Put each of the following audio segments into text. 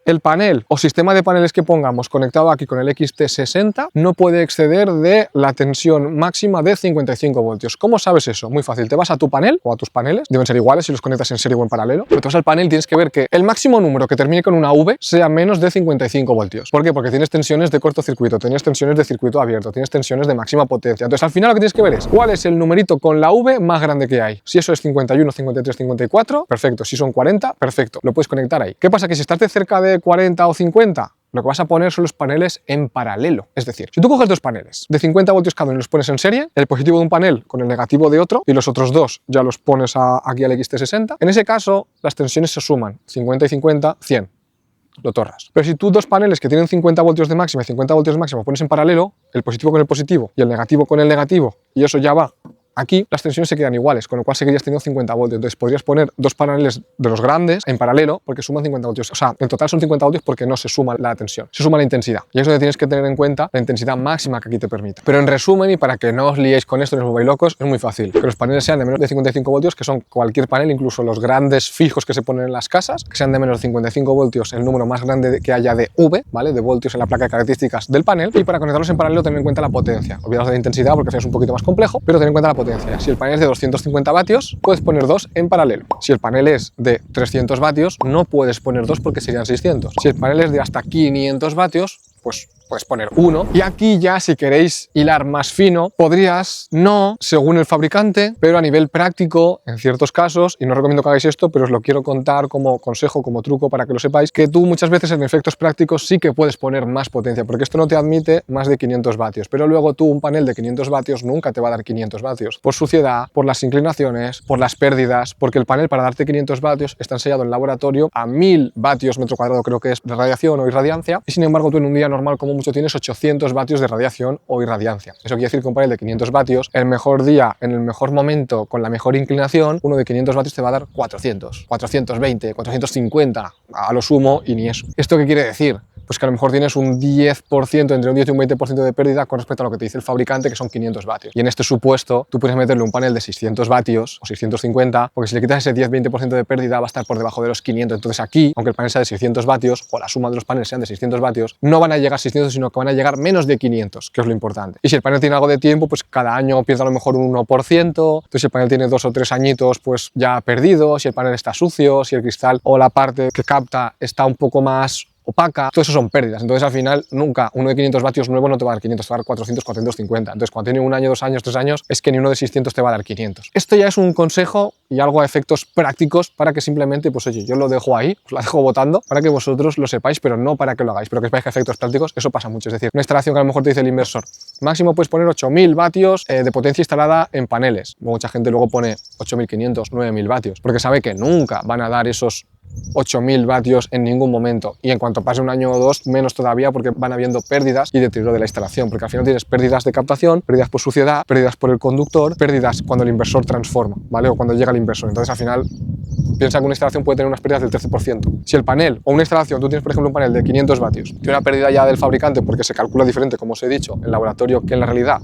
el panel o sistema de paneles que pongamos conectado aquí con el XT60 no puede exceder de la tensión máxima de 55 voltios. ¿Cómo sabes eso? Muy fácil, te vas a tu panel o a tus paneles, deben ser iguales si los conectas en serie o en paralelo, pero te vas al panel y tienes que ver que el máximo número que termine con una V sea menos de 55 voltios. ¿Por qué? Porque tienes tensiones de cortocircuito, tienes tensiones de circuito abierto, tienes tensiones de máxima potencia. Entonces al final lo que tienes que ver es cuál es el numerito con la V más grande que hay. Si eso es 51, 53, 54, perfecto. Si son 40, perfecto. Lo puedes conectar ahí. ¿Qué pasa? Que si estás de cerca de 40 o 50, lo que vas a poner son los paneles en paralelo. Es decir, si tú coges dos paneles de 50 voltios cada uno y los pones en serie, el positivo de un panel con el negativo de otro y los otros dos ya los pones aquí al XT60, en ese caso las tensiones se suman, 50 y 50, 100. Lo torras. Pero si tú dos paneles que tienen 50 voltios de máxima y 50 voltios de máxima pones en paralelo, el positivo con el positivo y el negativo con el negativo, y eso ya va aquí, las tensiones se quedan iguales, con lo cual seguirías teniendo 50 voltios. Entonces podrías poner dos paneles de los grandes en paralelo porque suman 50 voltios. O sea, en total son 50 voltios porque no se suma la tensión, se suma la intensidad. Y es donde tienes que tener en cuenta la intensidad máxima que aquí te permite. Pero en resumen, y para que no os liéis con esto ni os volváis locos, es muy fácil. Que los paneles sean de menos de 55 voltios, que son cualquier panel, incluso los grandes fijos que se ponen en las casas, que sean de menos de 55 voltios, el número más grande que haya de V, ¿vale? De voltios en la placa de características del panel. Y para conectarlos en paralelo, tener en cuenta la potencia. Olvidaos de la intensidad porque es un poquito más complejo, pero tener en cuenta la potencia. Si el panel es de 250 vatios, puedes poner dos en paralelo. Si el panel es de 300 vatios, no puedes poner dos porque serían 600. Si el panel es de hasta 500 vatios, pues puedes poner uno. Y aquí ya, si queréis hilar más fino, podrías, no según el fabricante, pero a nivel práctico, en ciertos casos, y no recomiendo que hagáis esto, pero os lo quiero contar como consejo, como truco para que lo sepáis, que tú muchas veces en efectos prácticos sí que puedes poner más potencia, porque esto no te admite más de 500 vatios, pero luego tú un panel de 500 vatios nunca te va a dar 500 vatios, por suciedad, por las inclinaciones, por las pérdidas, porque el panel para darte 500 vatios está ensayado en laboratorio a 1000 vatios metro cuadrado, creo que es, de radiación o irradiancia, y sin embargo tú en un día normal como mucho tienes 800 vatios de radiación o irradiancia. Eso quiere decir que un panel de 500 vatios, el mejor día, en el mejor momento, con la mejor inclinación, uno de 500 vatios te va a dar 400, 420, 450 a lo sumo, y ni eso. ¿Esto qué quiere decir? Pues que a lo mejor tienes un 10%, entre un 10 y un 20% de pérdida con respecto a lo que te dice el fabricante, que son 500 vatios. Y en este supuesto, tú puedes meterle un panel de 600 vatios o 650, porque si le quitas ese 10-20% de pérdida va a estar por debajo de los 500. Entonces aquí, aunque el panel sea de 600 vatios, o la suma de los paneles sean de 600 vatios, no van a llegar a 600, sino que van a llegar menos de 500, que es lo importante. Y si el panel tiene algo de tiempo, pues cada año pierde a lo mejor un 1%, entonces si el panel tiene 2 o 3 añitos, pues ya ha perdido, si el panel está sucio, si el cristal o la parte que capta está un poco más opaca, todo eso son pérdidas. Entonces al final nunca uno de 500 vatios nuevo no te va a dar 500, te va a dar 400, 450. Entonces cuando tiene un año, 2 años, 3 años, es que ni uno de 600 te va a dar 500. Esto ya es un consejo y algo a efectos prácticos para que simplemente, pues oye, yo lo dejo ahí, os la dejo votando para que vosotros lo sepáis, pero no para que lo hagáis, pero que sepáis que a efectos prácticos eso pasa mucho. Es decir, una instalación que a lo mejor te dice el inversor, máximo puedes poner 8000 vatios de potencia instalada en paneles. Mucha gente luego pone 8500, 9000 vatios, porque sabe que nunca van a dar esos 8000 vatios en ningún momento, y en cuanto pase un año o dos menos todavía, porque van habiendo pérdidas y deterioro de la instalación, porque al final tienes pérdidas de captación, pérdidas por suciedad, pérdidas por el conductor, pérdidas cuando el inversor transforma, ¿vale? O cuando llega el inversor. Entonces al final piensa que una instalación puede tener unas pérdidas del 13%. Si el panel o una instalación, tú tienes por ejemplo un panel de 500 vatios, tiene una pérdida ya del fabricante porque se calcula diferente, como os he dicho, en laboratorio que en la realidad,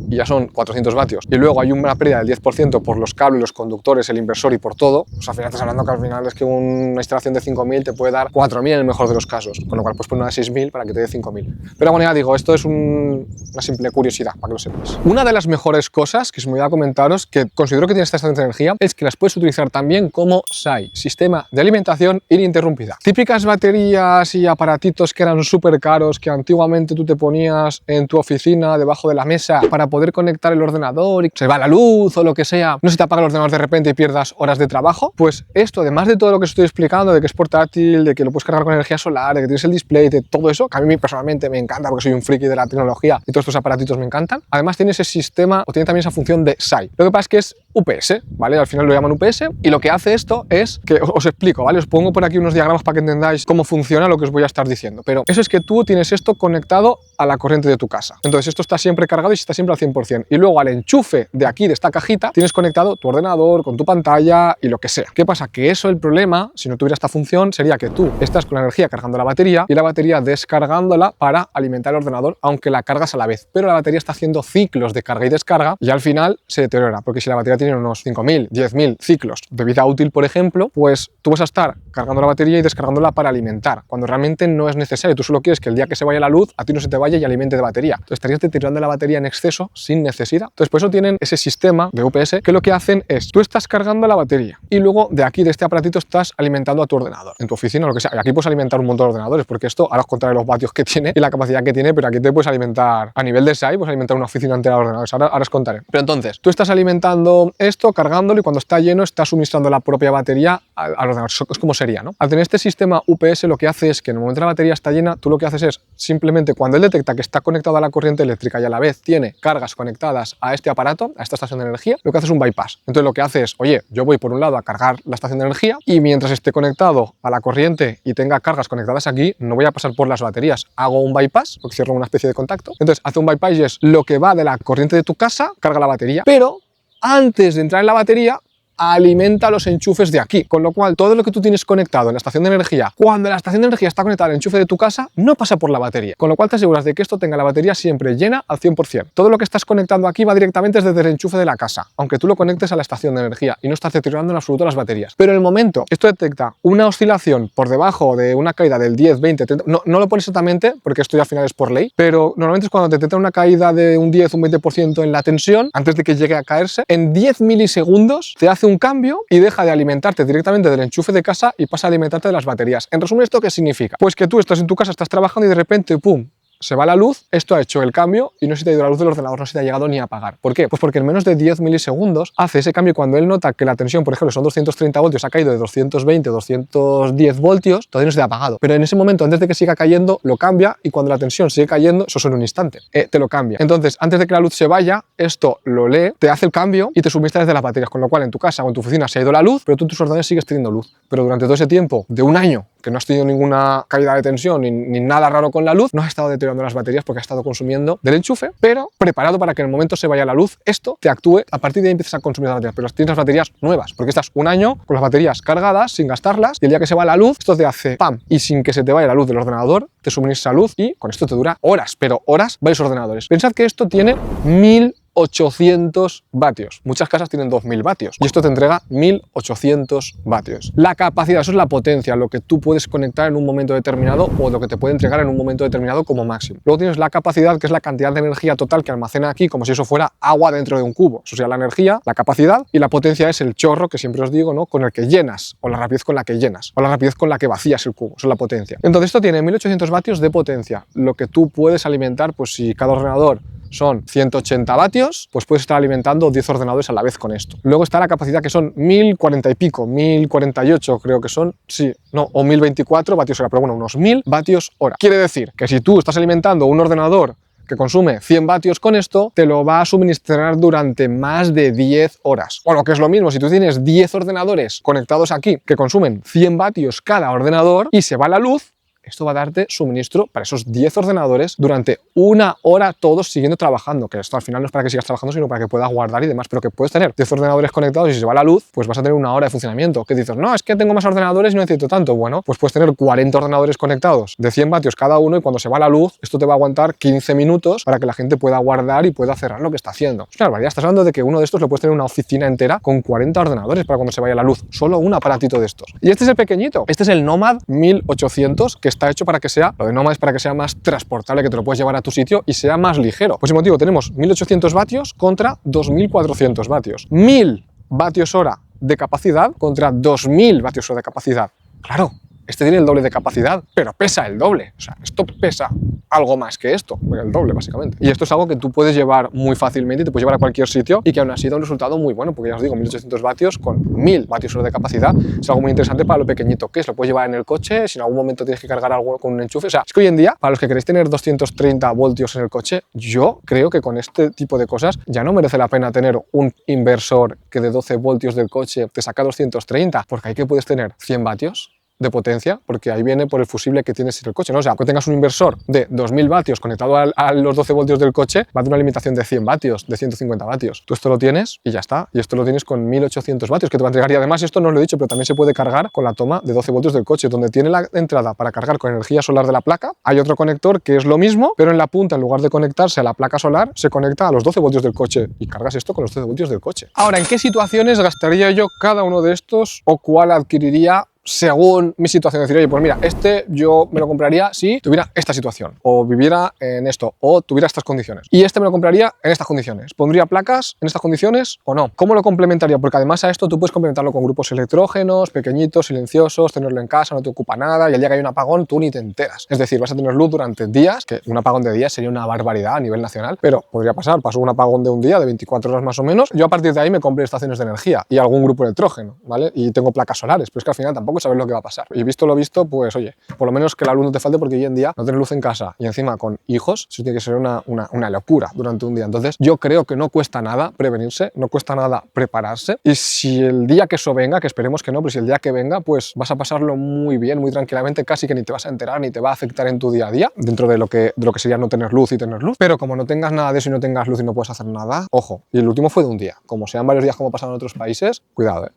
y ya son 400 vatios, y luego hay una pérdida del 10% por los cables, los conductores, el inversor y por todo, pues al final estás hablando que al final es que una instalación de 5000 te puede dar 4000 en el mejor de los casos, con lo cual puedes poner una de 6000 para que te dé 5000. Pero bueno, ya digo, esto es una simple curiosidad, para que lo sepáis. Una de las mejores cosas que se me olvidaba comentaros, que considero que tiene esta estación de energía, es que las puedes utilizar también como SAI, sistema de alimentación ininterrumpida. Típicas baterías y aparatitos que eran súper caros, que antiguamente tú te ponías en tu oficina, debajo de la mesa, para poder conectar el ordenador y se va la luz o lo que sea, no se te apaga el ordenador de repente y pierdas horas de trabajo. Pues esto, además de todo lo que os estoy explicando, de que es portátil, de que lo puedes cargar con energía solar, de que tienes el display, de todo eso, que a mí personalmente me encanta porque soy un friki de la tecnología y todos estos aparatitos me encantan, además tiene ese sistema o tiene también esa función de SAI. Lo que pasa es que es UPS, ¿vale? Al final lo llaman UPS, y lo que hace esto es que os explico, ¿vale? Os pongo por aquí unos diagramas para que entendáis cómo funciona lo que os voy a estar diciendo, pero eso es que tú tienes esto conectado a la corriente de tu casa. Entonces esto está siempre cargado y está siempre al 100%, y luego al enchufe de aquí, de esta cajita, tienes conectado tu ordenador con tu pantalla y lo que sea. ¿Qué pasa? Que eso, el problema, si no tuviera esta función, sería que tú estás con la energía cargando la batería y la batería descargándola para alimentar el ordenador, aunque la cargas a la vez, pero la batería está haciendo ciclos de carga y descarga y al final se deteriora, porque si la batería tiene tienen unos 5.000, 10.000 ciclos de vida útil, por ejemplo, pues tú vas a estar cargando la batería y descargándola para alimentar, cuando realmente no es necesario. Tú solo quieres que el día que se vaya la luz, a ti no se te vaya y alimente de batería. Entonces estarías deteriorando la batería en exceso sin necesidad. Entonces por eso tienen ese sistema de UPS que lo que hacen es, tú estás cargando la batería y luego de aquí, de este aparatito, estás alimentando a tu ordenador, en tu oficina o lo que sea. Y aquí puedes alimentar un montón de ordenadores, porque esto, ahora os contaré los vatios que tiene y la capacidad que tiene, pero aquí te puedes alimentar, a nivel de SAI, puedes alimentar una oficina entera de ordenadores. Ahora os contaré. Pero entonces, tú estás alimentando esto, cargándolo, y cuando está lleno, estás suministrando la propia batería al ordenador. Es como sería, ¿no? Al tener este sistema UPS, lo que hace es que en el momento que la batería está llena, tú lo que haces es, simplemente cuando él detecta que está conectado a la corriente eléctrica y a la vez tiene cargas conectadas a este aparato, a esta estación de energía, lo que hace es un bypass. Entonces lo que hace es, oye, yo voy por un lado a cargar la estación de energía y mientras esté conectado a la corriente y tenga cargas conectadas aquí, no voy a pasar por las baterías. Hago un bypass, porque cierro una especie de contacto. Entonces hace un bypass y es lo que va de la corriente de tu casa, carga la batería, pero antes de entrar en la batería, alimenta los enchufes de aquí, con lo cual todo lo que tú tienes conectado en la estación de energía, cuando la estación de energía está conectada al enchufe de tu casa, no pasa por la batería, con lo cual te aseguras de que esto tenga la batería siempre llena al 100%. Todo lo que estás conectando aquí va directamente desde el enchufe de la casa, aunque tú lo conectes a la estación de energía y no estás deteriorando en absoluto las baterías. Pero en el momento esto detecta una oscilación por debajo de una caída del 10, 20, 30, no lo pone exactamente porque esto ya al final es por ley, pero normalmente es cuando te detecta una caída de un 10, un 20% en la tensión, antes de que llegue a caerse, en 10 milisegundos te hace un cambio y deja de alimentarte directamente del enchufe de casa y pasa a alimentarte de las baterías. En resumen, ¿esto qué significa? Pues que tú estás en tu casa, estás trabajando y de repente, ¡pum!, se va la luz, esto ha hecho el cambio y no se te ha ido la luz del ordenador, no se te ha llegado ni a apagar. ¿Por qué? Pues porque en menos de 10 milisegundos hace ese cambio. Cuando él nota que la tensión, por ejemplo, son 230 voltios, ha caído de 220, 210 voltios, todavía no se te ha apagado. Pero en ese momento, antes de que siga cayendo, lo cambia y cuando la tensión sigue cayendo, eso es en un instante, te lo cambia. Entonces, antes de que la luz se vaya, esto lo lee, te hace el cambio y te suministra desde las baterías, con lo cual en tu casa o en tu oficina se ha ido la luz, pero tú en tus ordenadores sigues teniendo luz. Pero durante todo ese tiempo, de un año, que no has tenido ninguna caída de tensión ni nada raro con la luz, no has estado deteriorando las baterías porque has estado consumiendo del enchufe, pero preparado para que en el momento se vaya la luz, esto te actúe, a partir de ahí empiezas a consumir las baterías, pero tienes las baterías nuevas, porque estás un año con las baterías cargadas, sin gastarlas, y el día que se va la luz, esto te hace ¡pam! Y sin que se te vaya la luz del ordenador, te suministra luz y con esto te dura horas, pero horas, varios ordenadores. Pensad que esto tiene 1.800 vatios. Muchas casas tienen 2.000 vatios y esto te entrega 1.800 vatios. La capacidad, eso es la potencia, lo que tú puedes conectar en un momento determinado o lo que te puede entregar en un momento determinado como máximo. Luego tienes la capacidad, que es la cantidad de energía total que almacena aquí, como si eso fuera agua dentro de un cubo. Eso sería la energía, la capacidad, y la potencia es el chorro que siempre os digo, ¿no?, con el que llenas, o la rapidez con la que llenas, o la rapidez con la que vacías el cubo. Eso es la potencia. Entonces esto tiene 1.800 vatios de potencia, lo que tú puedes alimentar, pues si cada ordenador son 180 vatios, pues puedes estar alimentando 10 ordenadores a la vez con esto. Luego está la capacidad, que son 1.040 y pico, 1.048 creo que son, sí, no, o 1.024 vatios hora, pero bueno, unos 1.000 vatios hora. Quiere decir que si tú estás alimentando un ordenador que consume 100 vatios con esto, te lo va a suministrar durante más de 10 horas. O lo que es lo mismo, si tú tienes 10 ordenadores conectados aquí que consumen 100 vatios cada ordenador y se va la luz, esto va a darte suministro para esos 10 ordenadores durante una hora todos siguiendo trabajando, que esto al final no es para que sigas trabajando, sino para que puedas guardar y demás, pero que puedes tener 10 ordenadores conectados y si se va la luz, pues vas a tener una hora de funcionamiento. Que dices, no, es que tengo más ordenadores y no necesito tanto. Bueno, pues puedes tener 40 ordenadores conectados de 100 vatios cada uno y cuando se va la luz, esto te va a aguantar 15 minutos para que la gente pueda guardar y pueda cerrar lo que está haciendo. Es una barbaridad, estás hablando de que uno de estos lo puedes tener en una oficina entera con 40 ordenadores para cuando se vaya la luz, solo un aparatito de estos. Y este es el pequeñito, este es el Nomad 1800, que está hecho para que sea, lo de Nomad es para que sea más transportable, que te lo puedes llevar a tu sitio y sea más ligero. Pues el motivo, tenemos 1.800 vatios contra 2.400 vatios. 1.000 vatios hora de capacidad contra 2.000 vatios hora de capacidad. Claro, este tiene el doble de capacidad, pero pesa el doble. O sea, esto pesa algo más que esto, el doble básicamente. Y esto es algo que tú puedes llevar muy fácilmente y te puedes llevar a cualquier sitio y que aún así da un resultado muy bueno, porque ya os digo, 1.800 vatios con 1.000 vatios hora de capacidad es algo muy interesante para lo pequeñito que es. Lo puedes llevar en el coche, si en algún momento tienes que cargar algo con un enchufe. O sea, es que hoy en día, para los que queréis tener 230 voltios en el coche, yo creo que con este tipo de cosas ya no merece la pena tener un inversor que de 12 voltios del coche te saca 230, porque ahí que puedes tener 100 vatios. de potencia, porque ahí viene por el fusible que tienes en el coche, ¿no? O sea, que tengas un inversor de 2000 vatios conectado a los 12 voltios del coche, va de una limitación de 100 vatios, de 150 vatios. Tú esto lo tienes y ya está. Y esto lo tienes con 1800 vatios que te va a entregar. Y además, esto no os lo he dicho, pero también se puede cargar con la toma de 12 voltios del coche, donde tiene la entrada para cargar con energía solar de la placa. Hay otro conector que es lo mismo, pero en la punta, en lugar de conectarse a la placa solar, se conecta a los 12 voltios del coche y cargas esto con los 12 voltios del coche. Ahora, ¿en qué situaciones gastaría yo cada uno de estos o cuál adquiriría según mi situación? Decir, oye, pues mira, este yo me lo compraría si tuviera esta situación, o viviera en esto, o tuviera estas condiciones. Y este me lo compraría en estas condiciones. ¿Pondría placas en estas condiciones o no? ¿Cómo lo complementaría? Porque además a esto tú puedes complementarlo con grupos electrógenos, pequeñitos, silenciosos, tenerlo en casa, no te ocupa nada, y el día que hay un apagón tú ni te enteras. Es decir, vas a tener luz durante días, que un apagón de días sería una barbaridad a nivel nacional, pero podría pasar. Pasó un apagón de un día, de 24 horas más o menos. Yo a partir de ahí me compré estaciones de energía y algún grupo electrógeno, ¿vale? Y tengo placas solares, pero es que al final tampoco sabes lo que va a pasar. Y visto lo visto, pues oye, por lo menos que la luz no te falte, porque hoy en día no tener luz en casa y encima con hijos, eso tiene que ser una locura durante un día. Entonces yo creo que no cuesta nada prevenirse, no cuesta nada prepararse, y si el día que eso venga, que esperemos que no, pero si el día que venga, pues vas a pasarlo muy bien, muy tranquilamente, casi que ni te vas a enterar, ni te va a afectar en tu día a día, dentro de lo que sería no tener luz y tener luz. Pero como no tengas nada de eso y no tengas luz y no puedes hacer nada, ojo. Y el último fue de un día. Como sean varios días como pasaron en otros países, cuidado,